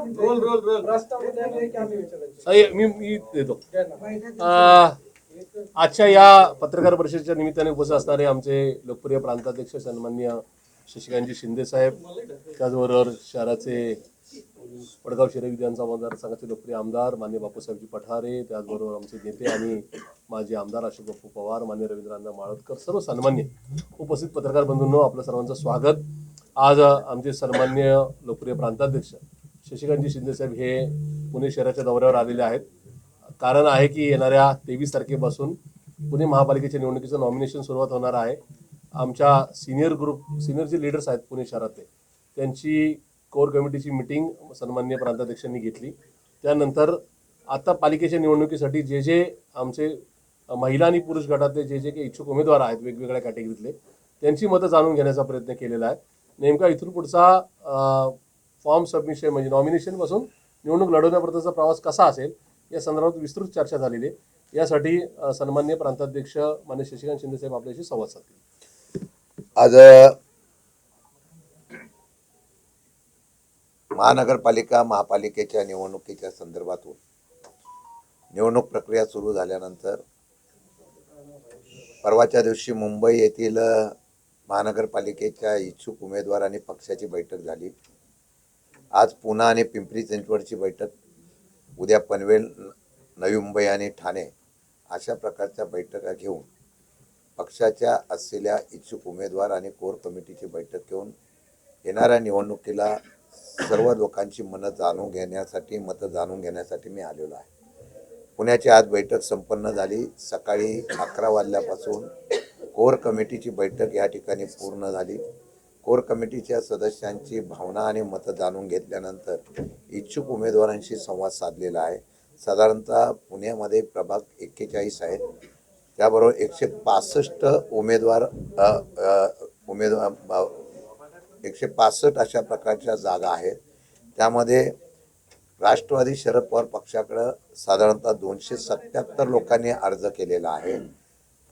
Role role role मी देतो. आजच्या या पत्रकार परिषदेच्या निमित्ताने उपस्थित असणारे आमचे लोकप्रिय प्रांताध्यक्ष सन्माननीय शशिकांतजी शिंदे साहेब, त्याचबरोबर शहराचे वडगाव शहरी विधानसभा मतदारसंघाचे लोकप्रिय आमदार मान्य बापूसाहेबजी पठारे, त्याचबरोबर आमचे नेते आणि माजी आमदार अशोक बापू पवार, मान्य रवींद्रनाथ माळवदकर, सर्व सन्मान्य उपस्थित पत्रकार बंधूंनो, आपलं सर्वांचं स्वागत. आज आमचे सन्मान्य लोकप्रिय प्रांताध्यक्ष शशिकांतजी शिंदे साहेब हे पुणे शहराच्या दौऱ्यावर आलेले आहेत. कारण आहे की येणाऱ्या 23 तारखेपासून पुणे महापालिकेच्या निवडणुकीचं नॉमिनेशन सुरुवात होणार आहे. आमच्या सिनियर जे लीडर्स आहेत पुणे शहरातले, त्यांची कोर कमिटीची मीटिंग सन्मान्य प्रांताध्यक्षांनी घेतली. त्यानंतर आता पालिकेच्या निवडणुकीसाठी जे आमचे महिला आणि पुरुष गटातले जे काही इच्छुक उमेदवार आहेत वेगवेगळ्या कॅटेगरीतले, त्यांची मतं जाणून घेण्याचा प्रयत्न केलेला आहे. नेमका इथून पुढचा फॉर्म सबमिशन म्हणजे नॉमिनेशनपासून निवडणूक लढवण्यापर्यंतचा प्रवास कसा असेल या संदर्भात विस्तृत चर्चा झालेली आहे. यासाठी सन्माननीय प्रांताध्यक्ष मान्य शशिकांत शिंदे साहेब आपल्याशी संवाद साधतील. आज महापालिकेच्या निवडणुकीच्या संदर्भातून निवडणूक प्रक्रिया सुरू झाल्यानंतर परवाच्या दिवशी मुंबई येथील महानगरपालिकेच्या इच्छुक उमेदवार आणि पक्षाची बैठक झाली. आज पुणे आणि पिंपरी चिंचवडची बैठक, उद्या पनवेल, नवी मुंबई आणि ठाणे अशा प्रकारच्या बैठका घेऊन पक्षाच्या असलेल्या इच्छुक उमेदवार आणि कोर कमिटीची बैठक घेऊन येणाऱ्या निवडणुकीला सर्व लोकांची मतं जाणून घेण्यासाठी मी आलेलो आहे. पुण्याची आज बैठक संपन्न झाली. सकाळी 11 वाजल्यापासून कोर कमिटीची बैठक या ठिकाणी पूर्ण झाली. कोर कमिटीच्या सदस्यांची भावना आणि मतं जाणून घेतल्यानंतर इच्छुक उमेदवारांशी संवाद साधलेला आहे. साधारणतः पुण्यामध्ये प्रभाग 41 आहेत, त्याबरोबर 165 उमेदवार 165 अशा प्रकारच्या जागा आहेत. त्यामध्ये राष्ट्रवादी शरद पवार पक्षाकडे साधारणतः 277 लोकांनी अर्ज केलेला आहे.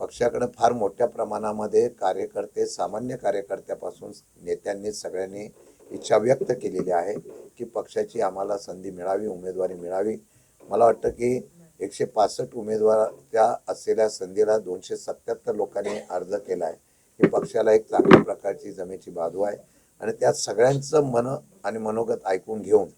पक्षाकडे फार मोठ्या प्रमाणामध्ये कार्यकर्ते, सामान्य कार्यकर्त्यापासून नेत्यांनी सगळ्यांनी इच्छा व्यक्त केलेली आहे की पक्षाची आम्हाला संधी मिळावी, उमेदवारी मिळावी. मला वाटतं की 165 उमेदवाराच्या असलेल्या संधीला 277 लोकांनी अर्ज केला आहे. ही पक्षाला एक चांगल्या प्रकारची जमेची बाजू आहे आणि त्या सगळ्यांचं मन आणि मनोगत ऐकून घेऊन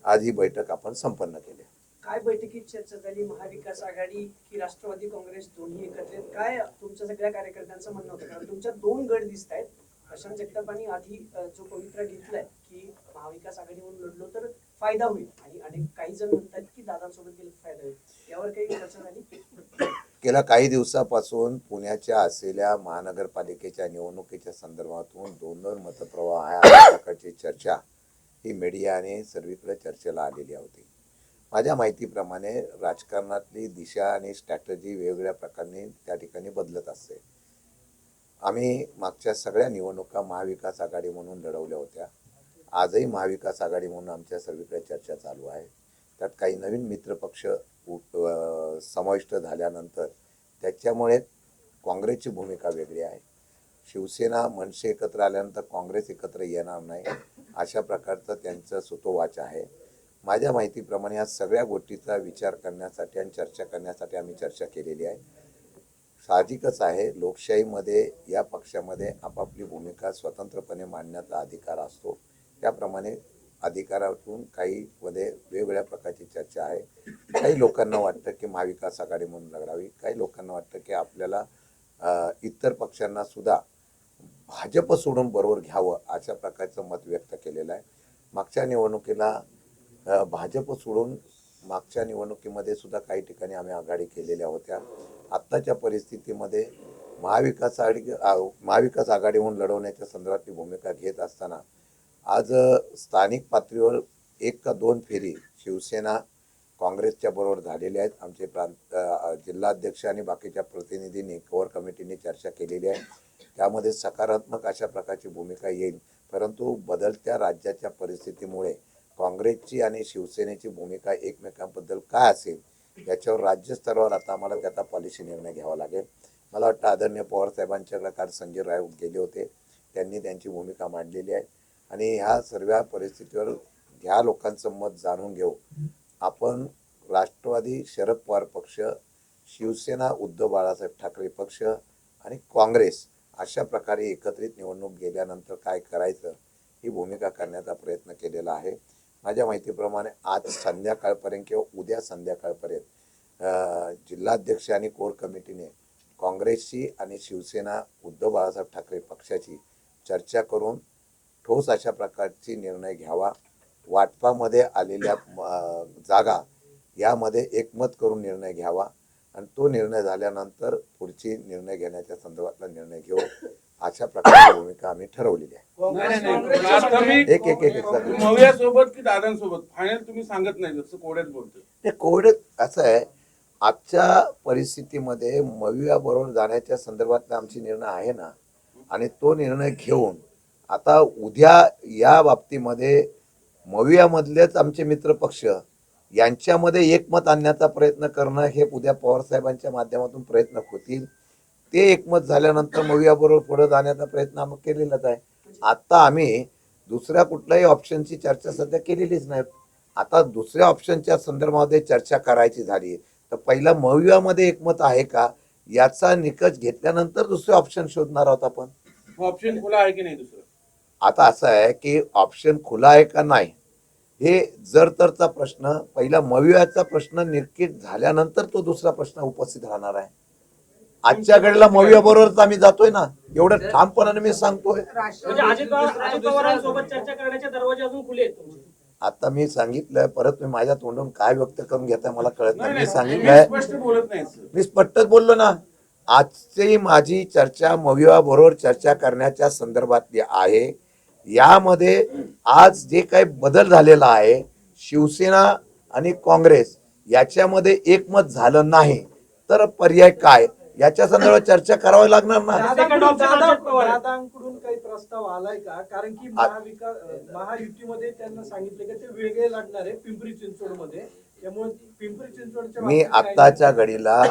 आज ही बैठक आपण संपन्न केली. काय बैठकीत चर्चा झाली? महाविकास आघाडी की राष्ट्रवादी काँग्रेस दोन्ही एकत्रित? काय तुमच्या सगळ्या कार्यकर्त्यांचं म्हणणं होतं? कारण तुमच्या 2 गट दिसत आहेत. प्रशांत जगतापांनी आधी जो पवित्रा घेतलाय की महाविकास आघाडी म्हणून लढलो तर फायदा होईल आणि काही जण म्हणतात की दादांसोबत गेलं फायदा होईल. यावर काही चर्चा झाली? गेल्या काही दिवसापासून पुण्याच्या असलेल्या महानगरपालिकेच्या निवडणुकीच्या संदर्भातून 2 मतप्रवाह आहे अशा प्रकारची चर्चा ही मीडियाने सर्वीकडे चर्चेला आलेली होती. माझ्या माहितीप्रमाणे राजकारणातली दिशा आणि स्ट्रॅटजी वेगवेगळ्या प्रकारे त्या ठिकाणी बदलत असते. आम्ही मागच्या सगळ्या निवडणुका महाविकास आघाडी म्हणून लढवल्या होत्या. आजही महाविकास आघाडी म्हणून आमच्या सर्वीकडे चर्चा चालू आहे. त्यात काही नवीन मित्रपक्ष समाविष्ट झाल्यानंतर त्याच्यामुळे काँग्रेसची भूमिका वेगळी आहे. शिवसेना, मनसे एकत्र आल्यानंतर काँग्रेस एकत्र येणार नाही अशा प्रकारचं त्यांचं सुतोवाच आहे. माझ्या माहितीप्रमाणे या सगळ्या गोष्टीचा विचार करण्यासाठी आणि चर्चा करण्यासाठी आम्ही चर्चा केलेली आहे. साहजिकच आहे, लोकशाहीमध्ये या पक्षामध्ये आपापली भूमिका स्वतंत्रपणे मांडण्याचा अधिकार असतो. त्याप्रमाणे अधिकारातून काही मध्ये वेगवेगळ्या प्रकारची चर्चा आहे. काही लोकांना वाटतं की महाविकास आघाडी म्हणून लढावी, काही लोकांना वाटतं की आपल्याला इतर पक्षांना सुद्धा भाजप सोडून बरोबर घ्यावं अशा प्रकारचं मत व्यक्त केलेलं आहे. मागच्या निवडणुकीला भाजप सोडून मागच्या निवडणुकीमध्ये सुद्धा काही ठिकाणी आम्ही आघाडी केलेल्या होत्या. आत्ताच्या परिस्थितीमध्ये महाविकास आघाडी म्हणून लढवण्याच्या संदर्भातली भूमिका घेत असताना आज स्थानिक पातळीवर 1 का 2 फेरी शिवसेना काँग्रेसच्या बरोबर झालेल्या आहेत. आमचे जिल्हाध्यक्ष आणि बाकीच्या प्रतिनिधींनी कोर कमिटीने चर्चा केलेली आहे. त्यामध्ये सकारात्मक अशा प्रकारची भूमिका येईल. परंतु बदलत्या राज्याच्या परिस्थितीमुळे काँग्रेसची आणि शिवसेनेची भूमिका एकमेकांबद्दल काय असेल याच्यावर राज्यस्तरावर आता आम्हाला त्याचा पॉलिसी निर्णय घ्यावा लागेल. मला वाटतं आदरणीय पवार साहेबांच्याकडे काल संजय राऊत गेले होते, त्यांनी त्यांची भूमिका मांडलेली आहे आणि ह्या सर्व परिस्थितीवर ह्या लोकांचं मत जाणून घेऊ. आपण राष्ट्रवादी शरद पवार पक्ष, शिवसेना उद्धव बाळासाहेब ठाकरे पक्ष आणि काँग्रेस अशा प्रकारे एकत्रित निवडणूक गेल्यानंतर काय करायचं ही भूमिका करण्याचा प्रयत्न केलेला आहे. माझ्या माहितीप्रमाणे आज संध्याकाळपर्यंत किंवा उद्या संध्याकाळपर्यंत जिल्हाध्यक्ष आणि कोर कमिटीने काँग्रेसची आणि शिवसेना उद्धव बाळासाहेब ठाकरे पक्षाची चर्चा करून ठोस अशा प्रकारची निर्णय घ्यावा. वाटपामध्ये आलेल्या जागा यामध्ये एकमत करून निर्णय घ्यावा आणि तो निर्णय झाल्यानंतर पुढची निर्णय घेण्याच्या संदर्भातला निर्णय घेऊ. अशा प्रकारची भूमिका आम्ही ठरवलेली आहे. प्राथमिक एक एक एक एक सर. मविया सोबत की दादांसोबत फायनल तुम्ही सांगत नाही, जसं कोड्यात बोलतो. ते कोविड असं आहे, आजच्या परिस्थितीमध्ये मविया बरोबर जाण्याच्या संदर्भातला आमची निर्णय आहे ना, आणि तो निर्णय घेऊन आता उद्या या बाबतीमध्ये मवियामधलेच आमचे मित्रपक्ष यांच्यामध्ये एकमत आणण्याचा प्रयत्न करणं हे उद्या पवार साहेबांच्या माध्यमातून प्रयत्न होतील. ते एकमत झाल्यानंतर मविया बरोबर पुढे जाण्याचा प्रयत्न आम्ही केलेलाच आहे. आता आम्ही दुसऱ्या कुठल्याही ऑप्शनची चर्चा सध्या केलेलीच नाही. आता दुसऱ्या ऑप्शनच्या संदर्भामध्ये चर्चा करायची झाली तर पहिला मवियामध्ये एकमत आहे का याचा निकष घेतल्यानंतर दुसरे ऑप्शन शोधणार आहोत आपण. ऑप्शन खुला आहे की नाही दुसरं? आता असं आहे की ऑप्शन खुला आहे का नाही हे जर तरचा प्रश्न, पहिला मवियाचा प्रश्न निर्कित झाल्यानंतर तो दुसरा प्रश्न उपस्थित राहणार आहे. आजच्या घडीला मविया बरोबरच आम्ही जातोय ना, एवढं ठामपणाने मी सांगतोय. म्हणजे अजित पवारांसोबत चर्चा करण्याचे दरवाजे अजून खुले आहेत तुमचे? आता मी सांगितलंय, परत मी माझ्या तोंडून काय व्यक्त करून घेताय मला कळत नाही. मी मी सांगितलंय, स्पष्ट बोलत नाही सर. मी स्पष्टच बोललो ना. आजची माझी चर्चा मविया बरोबर चर्चा करण्याच्या संदर्भातली आहे. यामध्ये आज जे काही बदल झालेला आहे, शिवसेना आणि काँग्रेस याच्यामध्ये एकमत झालं नाही तर पर्याय काय याच्या संदर्भात चर्चा करावी लागणार ना. दादांकडून काही प्रस्ताव आलाय का? कारण की महायुतीमध्ये त्यांना सांगितलं की ते वेगळे लढणार आहे पिंपरी चिंचवड मध्ये, त्यामुळे पिंपरी चिंचवडच्या मी आत्ताच्या घडीला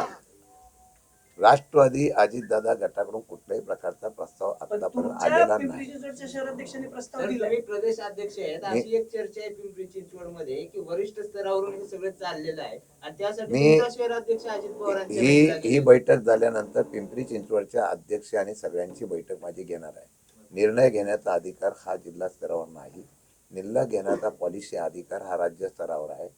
राष्ट्रवादी अजितदादा गटाकडून कुठल्याही प्रकारचा प्रस्ताव पण आतापर्यंत तुमच्या आलेला पिंपरी नाही. चिंचवडच्या शहराध्यक्षांनी प्रस्ताव तर दिला. तुम्ही प्रदेश अध्यक्ष आहेत, अशी एक चर्चा आहे पिंपरी चिंचवड मध्ये की वरिष्ठ स्तरावरून हे सगळं चाललेलं आहे आणि त्यासाठी मी- तुमचा शहराध्यक्ष अजित पवारांच्या ही भेटीला ही गेले. बैठक झाल्यानंतर पिंपरी चिंचवडच्या अध्यक्ष आणि सगळ्यांची बैठक माझी घेणार आहे. निर्णय घेण्याचा अधिकार हा जिल्हा स्तरावर नाही. निर्णय घेण्याचा पॉलिसी अधिकार हा राज्य स्तरावर आहे.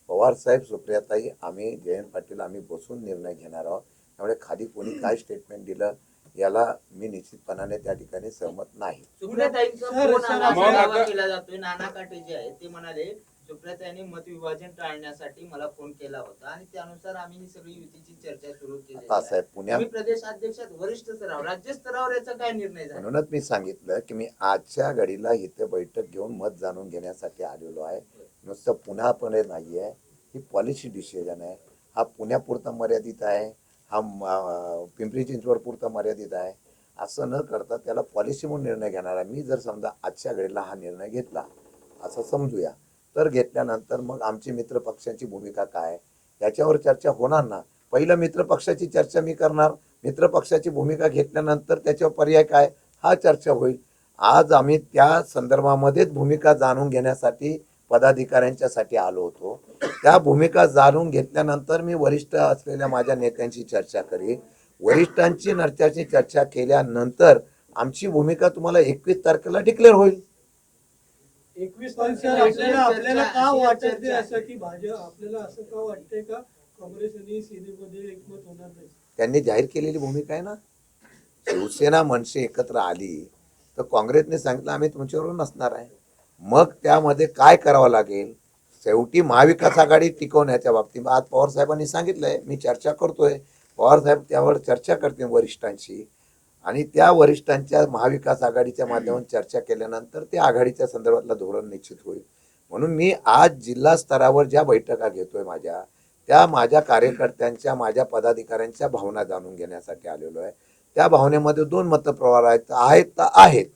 पवार साहेब, सुप्रियाताई, आम्ही जयंत पाटील आम्ही बसून निर्णय घेणार आहोत. त्यामुळे खाली कोणी काय स्टेटमेंट दिलं याला मी निश्चितपणाने त्या ठिकाणी सहमत नाही. सुप्रियाताईंचा सर, फोन सर, आला, मग दावा आता- केला जातोय. नाना काटे जे आहेत ते म्हणाले सुप्रियाताईंनी मतविभाजन टाळण्यासाठी मला फोन केला होता आणि त्यानुसार आम्ही ही सगळी युतीची चर्चा सुरू केली आता असं आहे, पुण्यात तुम्ही प्रदेश अध्यक्षात वरिष्ठ स्तरावर, राज्य स्तरावर याचा काय निर्णय झाला? म्हणूनच मी सांगितलं की मी आजच्या घडीला इथे बैठक घेऊन मत जाणून घेण्यासाठी आलेलो आहे. नुसतं पुण्यापुणे नाही आहे, ही पॉलिसी डिसिजन आहे. हा पुण्यापुरता मर्यादित आहे, हा पिंपरी चिंचवड पुरता मर्यादित आहे. असं न करता त्याला पॉलिसी म्हणून निर्णय घेणार आहे. मी जर समजा आजच्या घडीला हा निर्णय घेतला असं समजूया, तर घेतल्यानंतर मग आमची मित्रपक्षांची भूमिका काय याच्यावर चर्चा होणार ना. पहिलं मित्रपक्षाची चर्चा मी करणार, मित्रपक्षाची भूमिका घेतल्यानंतर त्याच्यावर पर्याय काय हा चर्चा होईल. आज आम्ही त्या संदर्भामध्येच भूमिका जाणून घेण्यासाठी पदाधिकाऱ्यांच्यासाठी आलो होतो. त्या भूमिका जाणून घेतल्यानंतर मी वरिष्ठ असलेल्या माझ्या नेत्यांची चर्चा करेन. वरिष्ठांची नर्चाची चर्चा केल्यानंतर आमची भूमिका तुम्हाला 21 तारखेला डिक्लेअर होईल. 21 तारखेला आपल्याला का वाटते असं की आपल्याला असं का वाटतंय का काँग्रेस आणि सेनेमध्ये एकमत होणार नाही? त्यांनी जाहीर केलेली भूमिका आहे ना. शिवसेना मनसे एकत्र आली तर काँग्रेसने सांगितलं आम्ही तुमच्याबरोबर नसणार आहे. मग त्यामध्ये काय करावं लागेल, शेवटी महाविकास आघाडी टिकवण्याच्या बाबतीत आज पवार साहेबांनी सांगितलंय मी चर्चा करतोय. पवार साहेब त्यावर चर्चा करतील वरिष्ठांशी आणि त्या वरिष्ठांच्या महाविकास आघाडीच्या माध्यमातून चर्चा केल्यानंतर त्या आघाडीच्या संदर्भातलं धोरण निश्चित होईल. म्हणून मी आज जिल्हा स्तरावर ज्या बैठका घेतोय त्या माझ्या कार्यकर्त्यांच्या, माझ्या पदाधिकाऱ्यांच्या भावना जाणून घेण्यासाठी आलेलो आहे. त्या भावनेमध्ये 2 मतप्रवाह आहेत.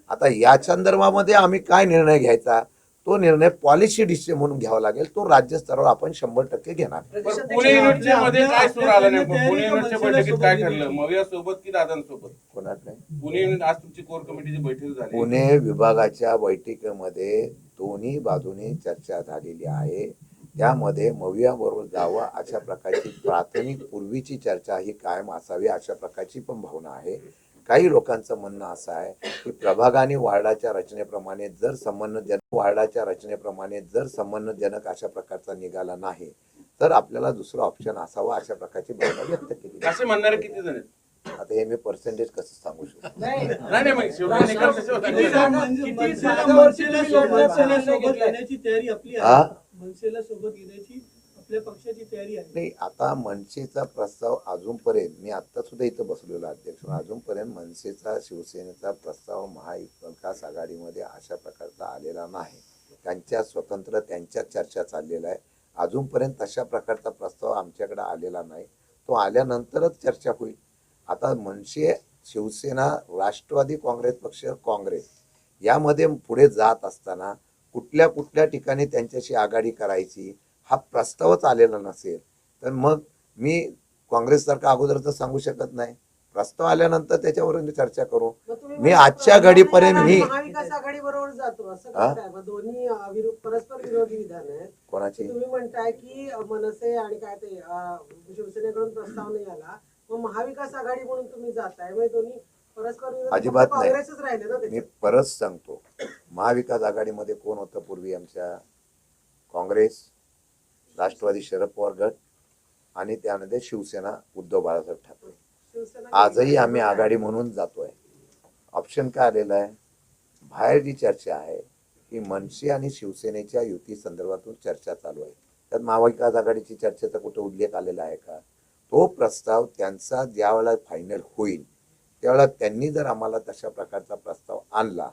आता या संदर्भामध्ये आम्ही काय निर्णय घ्यायचा तो निर्णय पॉलिसी डिसिजन म्हणून घ्यावा लागेल. तो राज्य स्तरावर आपण 100% घेणार. पण पुणे युनिटच्या मध्ये काय सुरू आलं नाही? पुणे युनिटच्या बैठकीत काय ठरलं? मविया सोबत की दादांसोबत? कोणात नाही. पुणे युनिट आज तुमची कोर कमिटीची बैठक झाली. पुणे विभागाच्या बैठकीमध्ये दोन्ही बाजूने चर्चा झालेली आहे. त्यामध्ये मवियाबरोबर जावं अशा प्रकारची प्राथमिक पूर्वीची चर्चा ही कायम असावी अशा प्रकारची पण भावना आहे. काही लोकांचं म्हणणं असं आहे की प्रभाग आणि वार्डाच्या रचनेप्रमाणे जर संबंधजनक अशा प्रकारचा निघाला नाही तर आपल्याला दुसरा ऑप्शन असावा अशा प्रकारची भावना व्यक्त केली. असे म्हणणारे किती जण आहेत? आता हे मी पर्सेंटेज कसं सांगू शकतो? नाही नाही, मग शेवटी निकाल कसे होतात? किती जागा मनसेला सोबत घेण्याची तयारी आपली हा? आहे? मनसेला सोबत घेण्याची आपल्या पक्षाची तयारी आहे. नाही, आता मनसेचा प्रस्ताव अजूनपर्यंत मी आता सुद्धा इथं बसलेलो अध्यक्ष अजूनपर्यंत मनसेचा शिवसेनेचा प्रस्ताव महाविकास आघाडीमध्ये अशा प्रकारचा आलेला नाही. त्यांच्या स्वतंत्र त्यांच्या चर्चा चाललेल्या आहे. अजूनपर्यंत तशा प्रकारचा प्रस्ताव आमच्याकडे आलेला नाही. तो आल्यानंतरच चर्चा होईल. आता मनसे शिवसेना राष्ट्रवादी काँग्रेस पक्ष काँग्रेस यामध्ये पुढे जात असताना कुठल्या कुठल्या ठिकाणी त्यांच्याशी आघाडी करायची हा प्रस्तावच आलेला नसेल तर मग मी काँग्रेससारखा अगोदर तर सांगू शकत नाही. प्रस्ताव आल्यानंतर त्याच्यावर चर्चा करू. मी आजच्या घडीपर्यंत मी महाविकास आघाडी बरोबर जातो असं हा? कसं काय? मग दोन्ही परस्पर विरोधी विधान आहेत. कोणाची तुम्ही म्हणताय की मनसे आणि काय ते शिवसेनेकडून प्रस्ताव नाही आला, मग महाविकास आघाडी म्हणून तुम्ही जाताय, मग दोन्ही परस्पर विरोधी अजिबात फक्त नाही. काँग्रेसच राहिले ना मी त्याच्यात. परत सांगतो महाविकास आघाडीमध्ये कोण होतं पूर्वी? आमच्या काँग्रेस, राष्ट्रवादी शरद पवार गट आणि त्यामध्ये शिवसेना उद्धव बाळासाहेब ठाकरे. शिवसेना आजही आम्ही आघाडी म्हणून जातोय. ऑप्शन काय आलेलं आहे? बाहेर जी चर्चा आहे की मनसे आणि शिवसेनेच्या युती संदर्भातून चर्चा चालू आहे. त्यात महाविकास आघाडीची चर्चेचा कुठे उल्लेख आलेला आहे का? तो प्रस्ताव त्यांचा ज्यावेळेला फायनल होईल त्यावेळेला त्यांनी जर आम्हाला तशा प्रकारचा प्रस्ताव आणला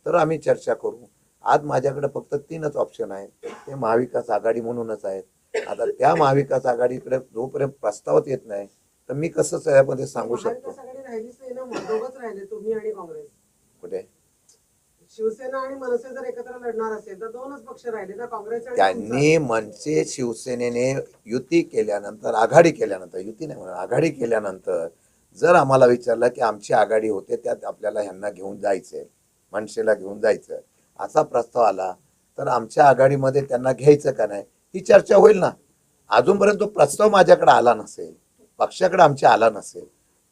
तर आम्ही चर्चा करू. आज माझ्याकडे फक्त 3च ऑप्शन आहेत. ते महाविकास आघाडी म्हणूनच आहेत. आता त्या महाविकास आघाडीकडे जोपर्यंत प्रस्तावच येत नाही तर मी कसं त्यामध्ये सांगू शकतो? महाविकास आघाडी राहिलीच नाही ना, मग दोघंच राहिले, तुम्ही आणि काँग्रेस. कुठे शिवसेना आणि मनसे जर एकत्र लढणार असेल तर दोनच पक्ष राहिले ना, काँग्रेस आणि त्यांनी मनसे शिवसेनेने युती केल्यानंतर आघाडी केल्यानंतर युती नाही म्हणून आघाडी केल्यानंतर जर आम्हाला विचारलं की आमची आघाडी होते त्यात आपल्याला ह्यांना घेऊन जायचंय मनसेला घेऊन जायचं असा प्रस्ताव आला तर आमच्या आघाडीमध्ये त्यांना घ्यायचं का नाही ही चर्चा होईल ना. अजूनपर्यंत तो प्रस्ताव माझ्याकडे आला नसेल, पक्षाकडे आमच्या आला नसेल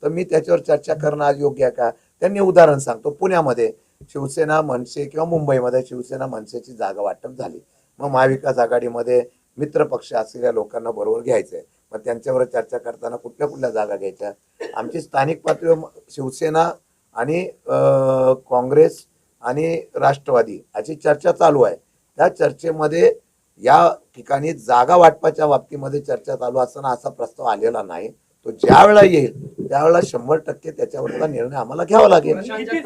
तर मी त्याच्यावर चर्चा करणं आज योग्य आहे का? त्यांनी उदाहरण सांगतो, पुण्यामध्ये शिवसेना मनसे किंवा मुंबईमध्ये शिवसेना मनसेची जागा वाटप झाली. मग महाविकास आघाडीमध्ये मित्र पक्ष असलेल्या लोकांना बरोबर घ्यायचंय. मग त्यांच्यावर चर्चा करताना कुठल्या कुठल्या जागा घ्यायच्या? आमची स्थानिक पातळीवर शिवसेना आणि काँग्रेस आणि राष्ट्रवादी अशी चर्चा चालू आहे. त्या चर्चेमध्ये या ठिकाणी जागा वाटपाच्या बाबतीमध्ये चर्चा चालू असताना असा प्रस्ताव आलेला नाही. तो ज्या वेळेला येईल त्यावेळेला 100% त्याच्यावरचा निर्णय आम्हाला घ्यावा लागेल. किती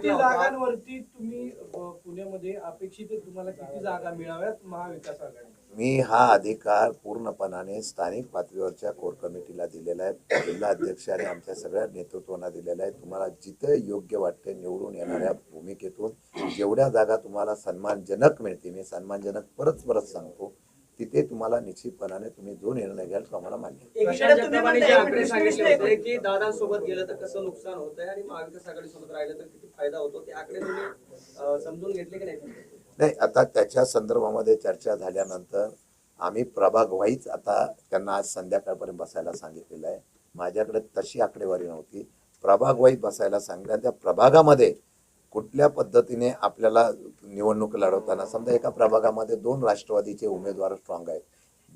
जागांवरती तुम्ही पुण्यामध्ये अपेक्षित आहे, तुम्हाला किती जागा मिळाव्यात महाविकास आघाडी? मी हा अधिकार पूर्णपणाने स्थानिक पातळीवरच्या कोर कमिटीला दिलेला आहे. जिल्हा अध्यक्ष आणि आमच्या सगळ्या नेतृत्वांना दिलेला आहे. तुम्हाला जिथे योग्य वाटते निवडून येणाऱ्या भूमिकेतून जेवढ्या जागा तुम्हाला सन्मानजनक मिळते, मी सन्मानजनक परत सांगतो, तिथे तुम्हाला निश्चितपणाने तुम्ही जो निर्णय घ्याल तो आम्हाला मान्य आहे. एकीकडे तुम्ही म्हणताय की दादांसोबत गेलं तर कसं नुकसान होतंय आणि महाविकास आघाडी सोबत राहिलं तर किती फायदा होतो, ते आकडे तुम्ही समजून घेतले की नाही? नाही, आता त्याच्या संदर्भामध्ये चर्चा झाल्यानंतर आम्ही प्रभाग वाईज आता त्यांना आज संध्याकाळपर्यंत बसायला सांगितलेलं आहे. माझ्याकडे तशी आकडेवारी नव्हती. प्रभाग वाईज बसायला सांगितलं. त्या प्रभागामध्ये कुठल्या पद्धतीने आपल्याला निवडणूक लढवताना समजा एका प्रभागामध्ये 2 राष्ट्रवादीचे उमेदवार स्ट्रॉंग आहेत,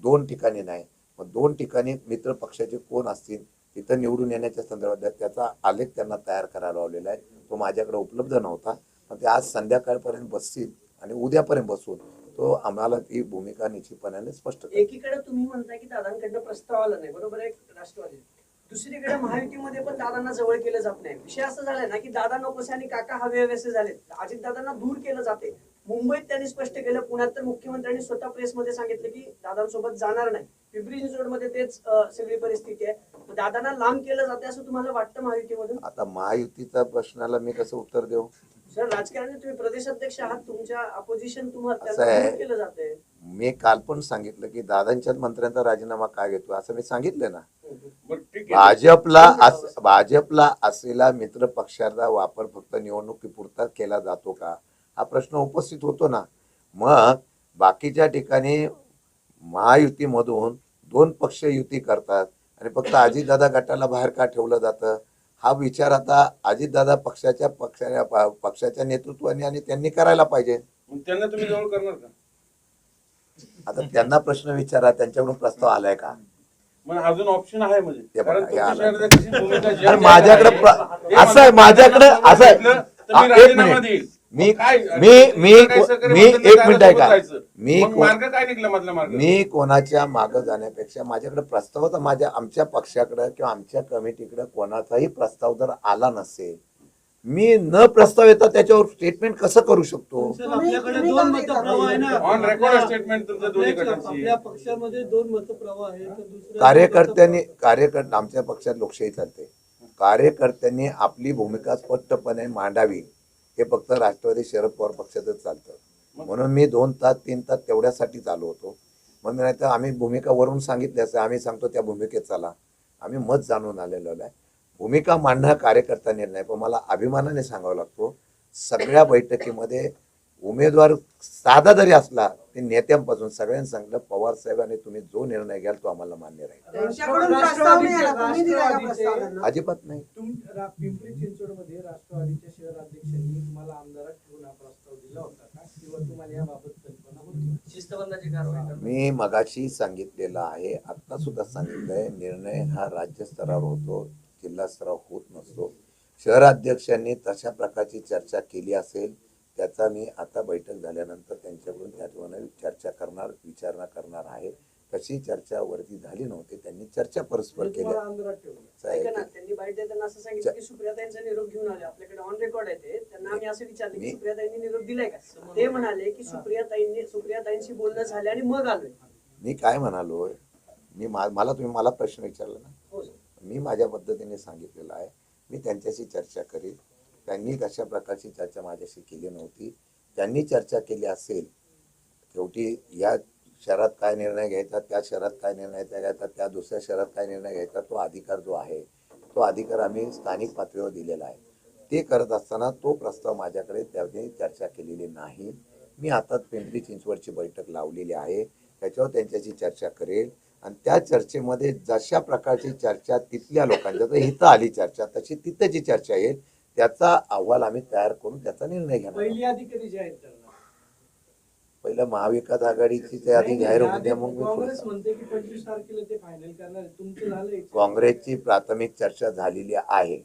2 ठिकाणी नाही, मग 2 ठिकाणी मित्र पक्षाचे कोण असतील तिथं निवडून येण्याच्या संदर्भात त्याचा आलेख त्यांना तयार करायला लावलेला आहे. तो माझ्याकडे उपलब्ध नव्हता. मग ते आज संध्याकाळपर्यंत बसतील आणि उद्यापर्यंत बसून तो आम्हाला ती भूमिका निश्चितपणाने स्पष्ट करेल. एकीकडे तुम्ही म्हणताय की दादांकडनं प्रस्ताव आला नाही, बरोबर आहे, राष्ट्रवादी. दुसरीकडे महायुतीमध्ये पण दादांना जवळ केलं जात नाही. विषय असं झालाय ना की दादा नकोसे आणि काका हवे हवेसे झाले. अजित दादांना दूर केलं जाते. मुंबईत त्यांनी स्पष्ट केलं, पुण्यात तर मुख्यमंत्र्यांनी स्वतः प्रेसमध्ये सांगितलं की दादांसोबत जाणार नाही. पिंपरी चिंचवडमध्ये तेच सगळी परिस्थिती आहे. दादांना लांब केलं जाते असं तुम्हाला वाटतं महायुतीमधून? आता महायुतीचा प्रश्नाला मी कसं उत्तर देऊ? सर, राजकारणी तुम्ही प्रदेशाध्यक्ष आहात, तुमच्या अपोजिशन तुम्हाला असं आहे. त्यांना दूर केलं जाते. मी काल पण सांगितलं की दादांच्याच मंत्र्यांचा राजीनामा काय घेतो असं मी सांगितलं ना. बरं, ठीक आहे. भाजपला असलेला मित्र पक्षाचा वापर फक्त निवडणुकीपुरता केला जातो का हा प्रश्न उपस्थित होतो ना. मग बाकीच्या ठिकाणी महायुतीमधून 2 पक्ष युती करतात आणि फक्त अजितदादा गटाला बाहेर का ठेवलं जातं, हा विचार आता अजितदादा पक्षाच्या नेतृत्वाने आणि त्यांनी करायला पाहिजे. मग त्यांना तुम्ही जवळ करणार का? आता त्यांना प्रश्न विचारा, त्यांच्याकडून प्रस्ताव आलाय का? मग अजून ऑप्शन आहे म्हणजे ते बघा, कारण हे तुमच्या आलं. शहराची भूमिका जी अरे आहे, माझ्याकडे हे असं आहे, माझ्याकडे असं आहे. घेतलं तर मी एक राजीनामा मिनिट. देईल. मी काय- मी मी काय सहकार्य मी म्हणतात, एक त्याला मिनिट आहे सोबत का? जायचं. मी मग मार्ग काय निघला मधला मार्ग? मी कोणाच्या मागं जाण्यापेक्षा माझ्याकडे प्रस्ताव तर आमच्या पक्षाकडे किंवा आमच्या कमिटीकडे कोणाचाही प्रस्ताव जर आला नसेल, मी न प्रस्ताव येता त्याच्यावर स्टेटमेंट कसं करू शकतो? सर, आपल्याकडे 2 मतप्रवाह आहे ना. ऑन रेकॉर्ड स्टेटमेंट तुमचं दोन्ही गटांची. आपल्या पक्षामध्ये 2 मतप्रवाह आहे तर दुसऱ्या आमच्या पक्षात लोकशाही चालते. कार्यकर्त्यांनी आपली भूमिका स्पष्टपणे मांडावी, हे फक्त राष्ट्रवादी शरद पवार पक्षातच चालतं. म्हणून मी 2 तास 3 तास तेवढ्यासाठीच आलो होतो. मग मी नाही तर आम्ही भूमिका वरून सांगितली असं आम्ही सांगतो त्या भूमिकेत चला. आम्ही मत जाणून आलेलो आहे. भूमिका मांडणं कार्यकर्ता निर्णय, पण मला अभिमानाने सांगावा लागतो, सगळ्या बैठकीमध्ये उमेदवार साधा जरी असला ते नेत्यांपासून सगळ्यांनी सांगितलं, पवार साहेबांनी तुम्ही जो निर्णय घ्याल तो आम्हाला मान्य राहील. त्यांच्याकडून प्रस्ताव नाही आला, तुम्ही दिला का प्रस्ताव त्यांना? अजिबात नाही. पिंपरी चिंचवडमध्ये राष्ट्रवादीच्या शहर अध्यक्षांनी तुम्हाला आमदारात ठेवून हा प्रस्ताव दिला होता का, किंवा तुम्हाला याबाबत कल्पना होती? शिस्तबद्धाची कारवाई करणं. मी मगाशी सांगितलेलं आहे, आता सुद्धा सांगितलंय, निर्णय हा राज्य स्तरावर होतो, जिल्हा स्तरावर होत नसतो. शहराध्यक्षांनी तशा प्रकारची चर्चा केली असेल, त्याचा मी आता बैठक झाल्यानंतर त्यांच्याकडून त्याच्यावर चर्चा करणार, विचारणा करणार आहे. कशी चर्चा वरती झाली नव्हती, त्यांनी चर्चा परस्पर तुम्हाला आमदारात ठेवलं. ऐका ना, त्यांनी बाईट देताना असं सांगितलं की सुप्रियाताईंचा निरोप घेऊन आले. आपल्याकडे ऑन रेकॉर्ड आहे ते. त्यांना आम्ही असं विचारलं की सुप्रियाताईंनी निरोप दिलाय का? ते म्हणाले की सुप्रियाताईंशी बोलणं झालं आणि मग आलोय. मी काय म्हणालोय, मला प्रश्न विचारला ना, हो सर. मी माझ्या पद्धतीने सांगितलेलं आहे. मी त्यांच्याशी चर्चा करेन. त्यांनी तशा प्रकारची चर्चा माझ्याशी केली नव्हती. त्यांनी चर्चा केली असेल, शेवटी या शहरात काय निर्णय घ्यायचा, त्या शहरात काय निर्णय घ्यायचा, त्या दुसऱ्या शहरात काय निर्णय घ्यायचा, तो अधिकार जो आहे तो अधिकार आम्ही स्थानिक पातळीवर दिलेला आहे. ते करत असताना तो प्रस्ताव माझ्याकडे त्यांनी चर्चा केलेली नाही. मी आता पिंपरी चिंचवडची बैठक लावलेली आहे, त्याच्यावर त्यांच्याशी चर्चा करेल आणि त्या चर्चेमध्ये जशा प्रकारची चर्चा तिथल्या लोकांच्या, तर इथं आली चर्चा तशी तिथं जी चर्चा येईल त्याचा अहवाल आम्ही तयार करून त्याचा निर्णय घेणार. पहिली यादी कधी जाहीर करणार? पहिलं महाविकास आघाडीची त्या आधी जाहीर होऊ द्या, मग मी काँग्रेस पुढचं. म्हणते की 25 तारखेला ते फायनल करणार आहे. तुमचं झालंय? काँग्रेसची प्राथमिक चर्चा झालेली आहे.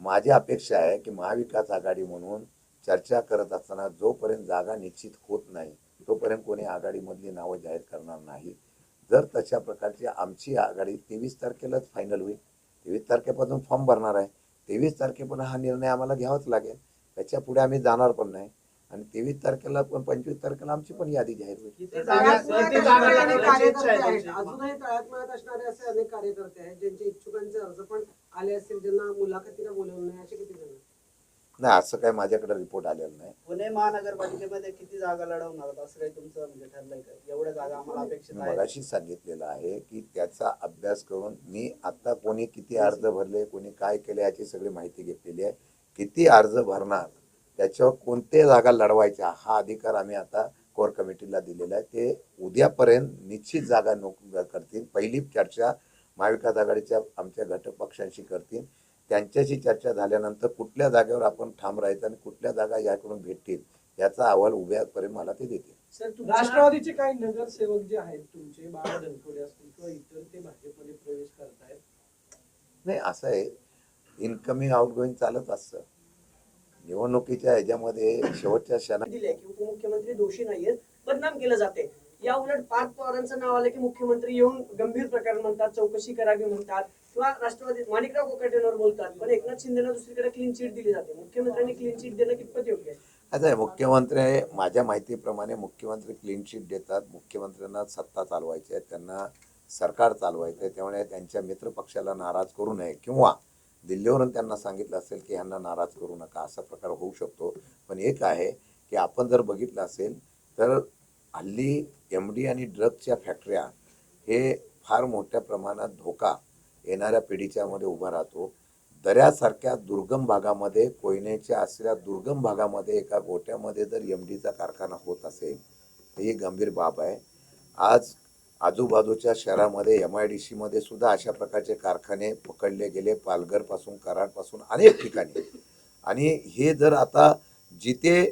माझी अपेक्षा आहे की महाविकास आघाडी म्हणून चर्चा करत असताना जोपर्यंत जागा निश्चित होत नाही तोपर्यंत कोणी आघाडीमधली नावं जाहीर करणार नाही. जर तशा प्रकारची आमची आघाडी 23 तारखेलाच फायनल होईल, 23 तारखेपासून फॉर्म भरणार आहे, 23 तारखेपर्यंत हा निर्णय आम्हाला घ्यावाच लागेल. त्याच्या पुढे आम्ही जाणार पण नाही. आणि 23 तारखेला पण 25 तारखेला आमची पण यादी जाहीर होईल. तळ्यात मिळत असणारे अनेक कार्यकर्ते आहेत. अजूनही तळ्यात मिळत असणारे असे अनेक कार्यकर्ते आहेत ज्यांचे इच्छुकांचे अर्ज पण आले असतील, ज्यांना मुलाखतीला बोलवलं नाही, असे किती जण? नाही, असं काही माझ्याकडे रिपोर्ट आलेला नाही. पुणे महानगरपालिकेमध्ये किती जागा लढवणार आहात असं काही तुमचं म्हणजे ठरलंय का? एवढ्या जागा आम्हाला अपेक्षित मी आहेत. मगाशी सांगितलेलं आहे की त्याचा अभ्यास करून मी आता कोणी किती अर्ज भरले, कोणी काय केले याची सगळी माहिती घेतलेली आहे. किती अर्ज भरणार, त्याच्यावर कोणत्या जागा लढवायच्या हा अधिकार आम्ही आता कोर कमिटीला दिलेला आहे. ते उद्यापर्यंत निश्चित जागा करतील. पहिली चर्चा महाविकास आघाडीच्या आमच्या घटक पक्षांशी करतील. त्यांच्याशी चर्चा झाल्यानंतर कुठल्या जागेवर आपण ठाम राहायचं आणि कुठल्या जागा याकडून भेटतील याचा अहवाल उद्यापर्यंत मला ते देतील. सर, राष्ट्रवादीचे काही नगरसेवक जे आहेत तुमचे, बाळा धनकोडे असतील किंवा इतर, ते भाजपमध्ये प्रवेश करतायत. नाही, असं आहे, इनकमिंग आउटगोईंग चालत असतं. निवडणुकीच्या ह्याच्यामध्ये शेवटच्या क्षणात दिले की उपमुख्यमंत्री दोषी नाहीयेत, बदनाम केलं जाते. या उलट पार्थ पवारांचं नाव आलं की मुख्यमंत्री येऊन गंभीर प्रकार म्हणतात, चौकशी करावी म्हणतात, किंवा राष्ट्रवादी माणिकराव कोकाटेंवर बोलतात. पण एकनाथ शिंदेना दुसरीकडे क्लीन चिट दिली जाते. मुख्यमंत्र्यांनी क्लीन चिट देणं कितपत योग्य आहे? आता आहे, मुख्यमंत्री माझ्या माहितीप्रमाणे मुख्यमंत्री क्लीन शीट देतात. मुख्यमंत्र्यांना सत्ता चालवायची आहे, त्यांना सरकार चालवायचं आहे. त्यामुळे त्यांच्या मित्रपक्षाला नाराज करू नये किंवा दिल्लीवरून त्यांना सांगितलं असेल की ह्यांना नाराज करू नका, असा प्रकार होऊ शकतो. पण एक आहे की आपण जर बघितलं असेल तर हल्ली MD आणि ड्रग्सच्या फॅक्टऱ्या हे फार मोठ्या प्रमाणात धोका येणाऱ्या पिढीच्या मध्ये उभा राहतो. दऱ्यासारख्या दुर्गम भागामध्ये, कोयनेच्या असलेल्या दुर्गम भागामध्ये एका गोट्यामध्ये जर एमडीचा कारखाना होत असेल तर ही गंभीर बाब आहे. आज आजूबाजूच्या शहरामध्ये MIDC मध्ये सुद्धा अशा प्रकारचे कारखाने पकडले गेले, पालघरपासून कराडपासून अनेक ठिकाणी. आणि हे जर आता जिथे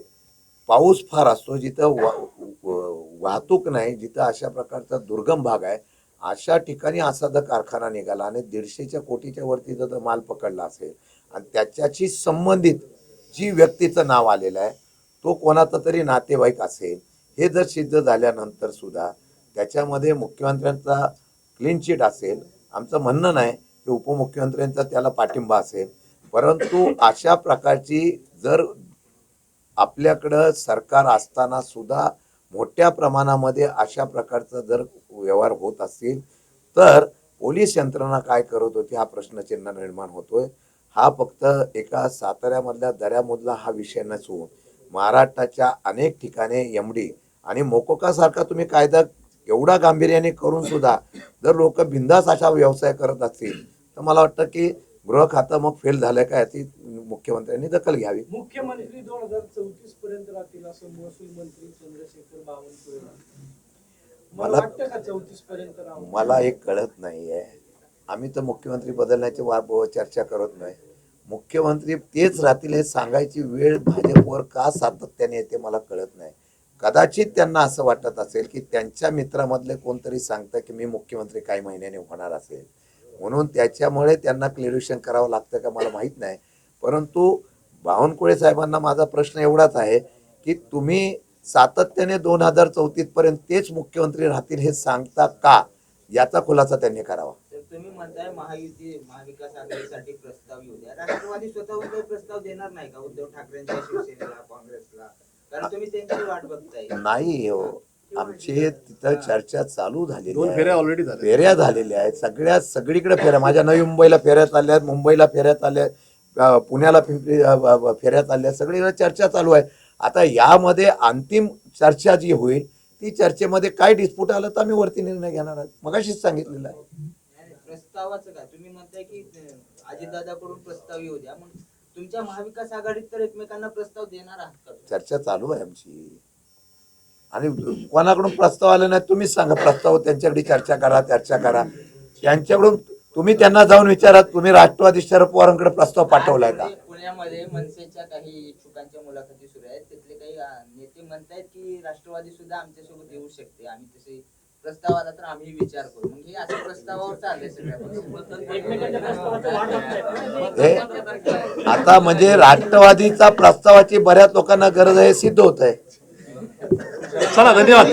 पाऊस फार असतो, जिथं वाहतूक नाही, जिथं अशा प्रकारचा दुर्गम भाग आहे, अशा ठिकाणी असा जर कारखाना निघाला आणि 150 कोटीच्या वरती जर माल पकडला असेल आणि त्याच्याशी संबंधित जी व्यक्तीचं नाव आलेलं आहे तो कोणाचा तरी नातेवाईक असेल, हे जर सिद्ध झाल्यानंतर सुद्धा त्याच्यामध्ये मुख्यमंत्र्यांचा क्लीन चिट असेल. आमचं म्हणणं नाही की उपमुख्यमंत्र्यांचा त्याला पाठिंबा असेल, परंतु अशा प्रकारची जर आपल्याकडं सरकार असताना सुद्धा मोठ्या प्रमाणामध्ये अशा प्रकारचा जर व्यवहार होत असतील तर पोलीस यंत्रणा काय करत होती हा प्रश्नचिन्ह निर्माण होतोय. हा फक्त एका साताऱ्यामधल्या दऱ्यामधला हा विषय नसून महाराष्ट्राच्या अनेक ठिकाणी MD आणि मोकोका सारखा तुम्ही कायदा एवढा गांभीर्याने करून सुद्धा जर लोक बिंदास अशा व्यवसाय करत असतील तर मला वाटतं की गृह खातं मग फेल झालं का याची मुख्यमंत्र्यांनी दखल घ्यावी. मुख्यमंत्री 2034 पर्यंत राहतील असं महसूल मंत्री चंद्रशेखर बावनकुळे. मला वाटतं का 34 पर्यंत राहू? मला एक कळत नाहीये. आम्ही तर मुख्यमंत्री बदलण्याची चर्चा करत नाही. मुख्यमंत्री तेच राहतील हे सांगायची वेळ भाजपवर का सातत्याने येते मला कळत नाही. कदाचित त्यांना असं वाटत असेल की त्यांच्या मित्रामधले कोणतरी सांगतं की मी मुख्यमंत्री काही महिन्याने होणार असेल म्हणून त्याच्यामुळे त्यांना क्लिअरेशन करावं लागतं का मला माहीत नाही. परंतु बावनकुळे साहेबांना माझा प्रश्न एवढाच आहे की तुम्ही सातत्याने 2034 पर्यंत तेच मुख्यमंत्री राहतील हे सांगता का, याचा खुलासा त्यांनी करावा. तर तुम्ही म्हणताय महाविकास आघाडीसाठी प्रस्ताव येऊ द्या. राष्ट्रवादी स्वतःहून काही प्रस्ताव देणार नाही का उद्धव ठाकरेंच्या शिवसेनेला, काँग्रेसला? कारण तुम्ही त्यांची वाट बघताय. नाही हो, आमचे तिथं चर्चा चालू झालेली 2 फेऱ्या ऑलरेडी झाल्या. फेऱ्या झालेल्या आहेत. सगळीकडे फेऱ्या, माझ्या नवी मुंबईला फेऱ्या चालल्या आहेत, मुंबईला फेऱ्या चालल्या आहेत, पुण्याला फेऱ्या चालल्या, सगळीकडे चर्चा चालू आहे. आता यामध्ये अंतिम चर्चा जी होईल ती चर्चेमध्ये काय डिस्प्यूट आलं तर आम्ही वरती निर्णय घेणार आहोत. मगाशीच सांगितलेलं आहे. प्रस्तावाचं काय तुम्ही म्हणताय की अजितदादाकडून प्रस्ताव येऊ द्या, मग तुमच्या महाविकास आघाडीत तर एकमेकांना प्रस्ताव देणार आहात का? चर्चा चालू आहे आमची. आणि कोणाकडून प्रस्ताव आले नाही तुम्हीच सांगा. प्रस्ताव त्यांच्याकडे चर्चा करा. त्यांच्याकडून तुम्ही त्यांना जाऊन विचारा, तुम्ही राष्ट्रवादी शरद पवारांकडे प्रस्ताव पाठवलाय का? पुण्यामध्ये मनसेच्या काही इच्छुकांच्या मुलाखती सुरू आहेत. तिथले काही नेते म्हणतायत की राष्ट्रवादी सुद्धा आमच्यासोबत येऊ शकते, आम्ही तसे प्रस्ताव आला तर आम्ही विचार करू. मग हे असं प्रस्तावावर चाललंय सगळ्या एकमेकांच्या प्रस्तावाचं वाट बघतायत. हे आता म्हणजे राष्ट्रवादीचा प्रस्तावाची बऱ्याच लोकांना गरज आहे, सिद्ध होत आहे. चला, धन्यवाद.